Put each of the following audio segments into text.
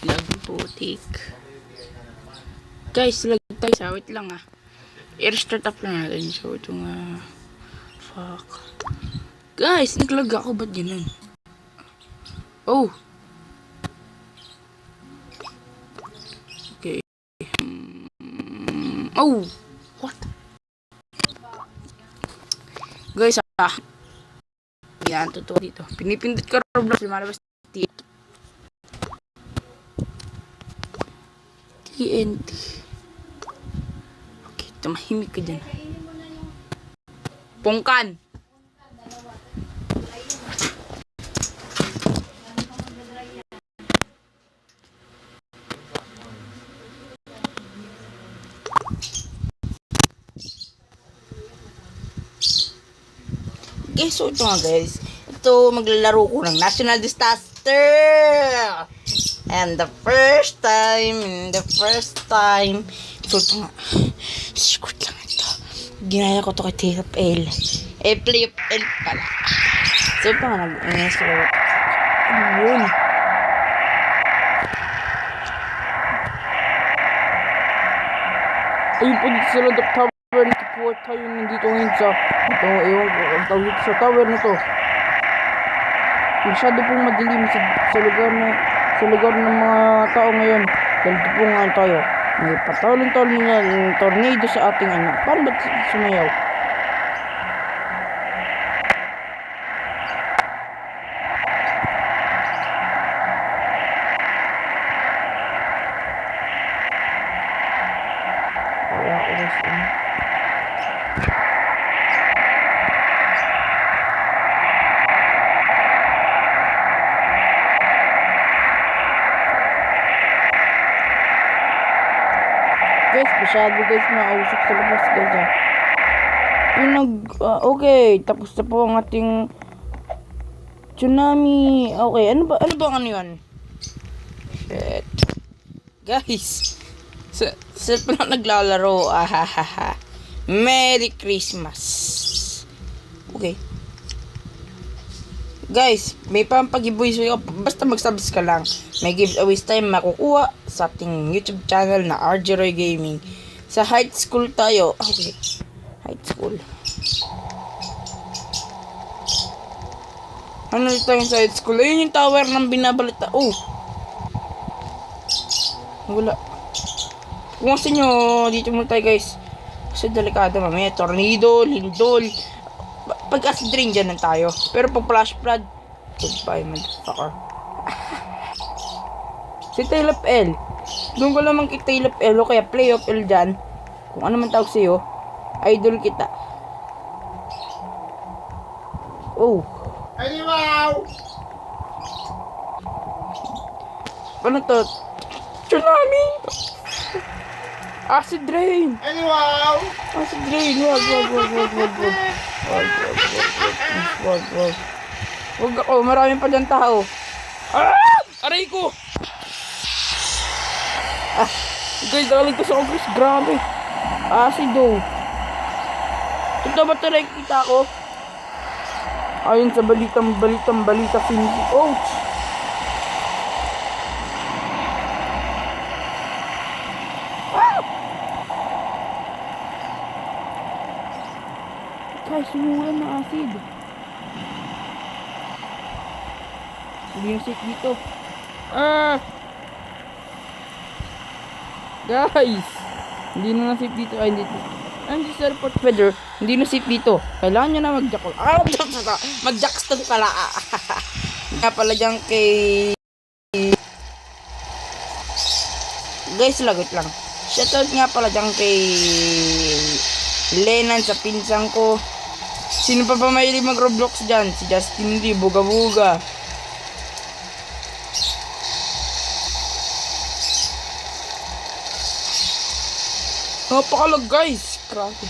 Lag putik. Guys, lag tayo sa. Wait lang ah. I-restart up lang natin. So, itong fuck. Guys, naglag ako. Ba't ganun? Oh. Okay. Oh. What? Guys, yan, totoo dito. Pinipindot ko Roblox. Lumalabas TNT. Okay, tumahimik ka dyan. Pungkan. Okay, so ito nga guys. Ito, maglalaro ko ng National Disaster. And the first time. So ito nga. Secret lang ito. Ginaya ko ito kay Taylor L. Play of L pala. So ito nga nag-install. Ano yun? Ayun po dito sa Land of Tower. Nito po tayo nandito ngayon sa ito, ewan ko, ang tawag dito sa tower na to. Masyado pong madilim sa lugar ng mga tao ngayon. Dahil dito po nga tayo. May patalon-talon na tornado sa ating anak. Paano ba sumayaw? Kaya ako guys. Guys, masyado guys mausok sa labas guys okay, tapos na po ang ating tsunami. Okay, ano ba ano yun? Shit. Guys, sa pala naglalaro. Ahahaha. Merry Christmas. Okay. Guys, may pampag-giveaway sa'yo. Basta mag-subs ka lang. May giveaways tayo makukuha sa ating YouTube channel na RJ Roy Gaming. Sa high school tayo. Okay. High school. Ano dito yung sa high school? Ayun yung tower ng binabalita. Oh. Wala. Kung gusto nyo, dito muna tayo guys. Kasi delikado mamaya. Tornado, lindol. Pag-acid rain dyan lang tayo. Pero pag flash flood, goodbye motherfucker. Si Taylor L. Doon ko lamang kay Taylor L o kaya play of L dyan. Kung ano man tawag sa'yo, idol kita. Oh. Ay, wow! Ano to? Tsunami! Acid rain! Ay, wow! Acid rain! Wag ako, maraming pa dyan tao. Aray ko! Guys, nakaligtas ako guys, grabe. Acid oh. Ito ba ito nakikita ko? Ayun sa balita finisi. Ouch! Guys, sumulan ng acid. Hindi na safe dito. Guys! Hindi na safe dito. Ay, hindi dito. Hindi sa report weather. Hindi na safe dito. Kailangan nyo na mag-jackal. Mag-jackstone pala. Nga pala dyan kay... Guys, lagot lang. Shoutout nga pala dyan kay... Lenan sa pinsang ko. Sino pa ba mahilig mag-Roblox dyan? Si Justin Lee, buga-buga. Napakalag guys. Grabe.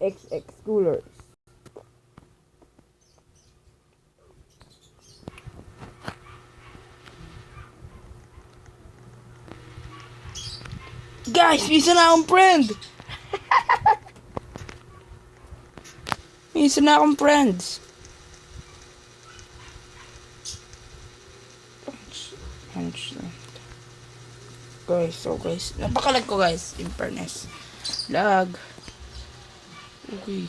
XX Schoolers. Guys, may isa na akong friend! May isa na akong friends. Punch. Guys, so guys, napakalag ko guys, in fairness. Lag. Okay.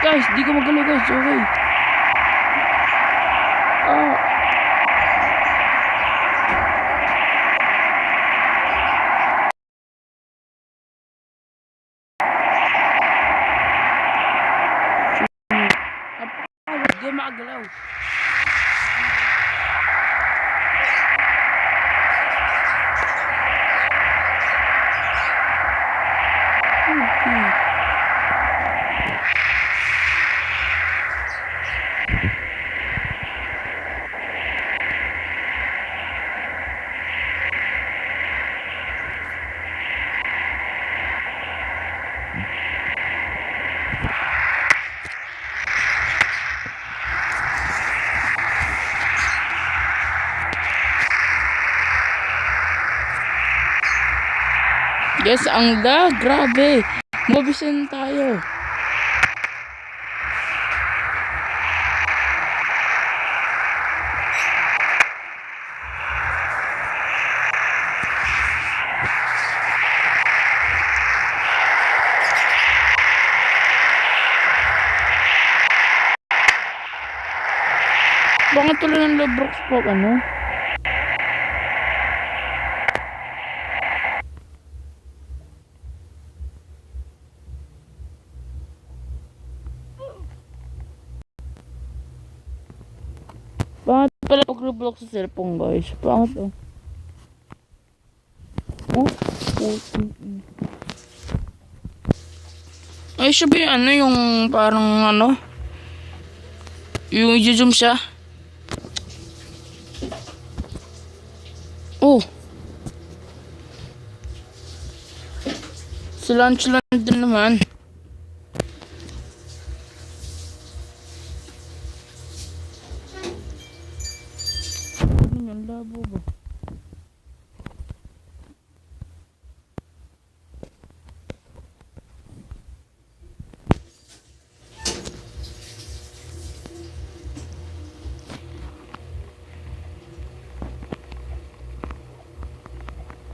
Guys, di ko magalaw guys, okay. Ah. Di makagalaw. Okay. Yes, ang lag, grabe. Mabisan tayo. Bakit tuloy ng Roblox po, ano? Bakit pala pag Roblox sa cellphone guys? Bakit oh? Oh? Ay siya ba yung ano yung parang ano? Yung i-zoom siya? Oh! Sa lunch lang din naman. Ang labo ba?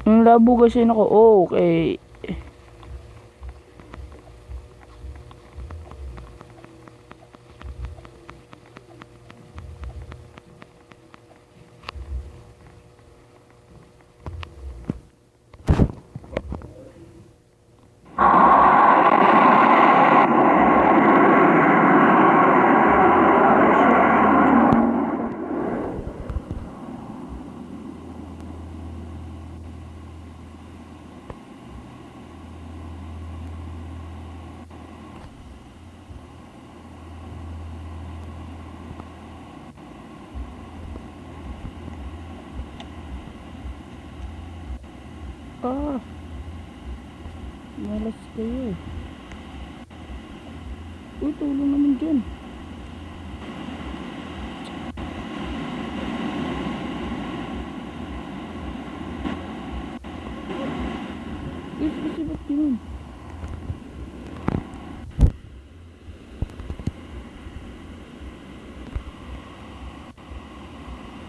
Ang labo kasi nako. Oh, okay. Ah, malas kayo. Uy, tulong naman dyan. Kasi ba't yun?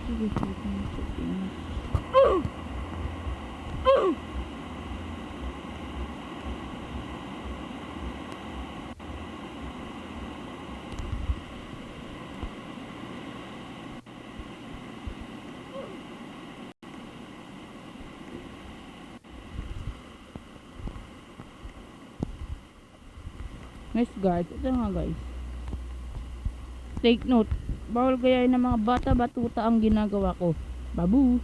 Sige, sige. Yes guys, ito nga guys. Take note, bawal gayahin ng mga bata batuta ang ginagawa ko. Babu!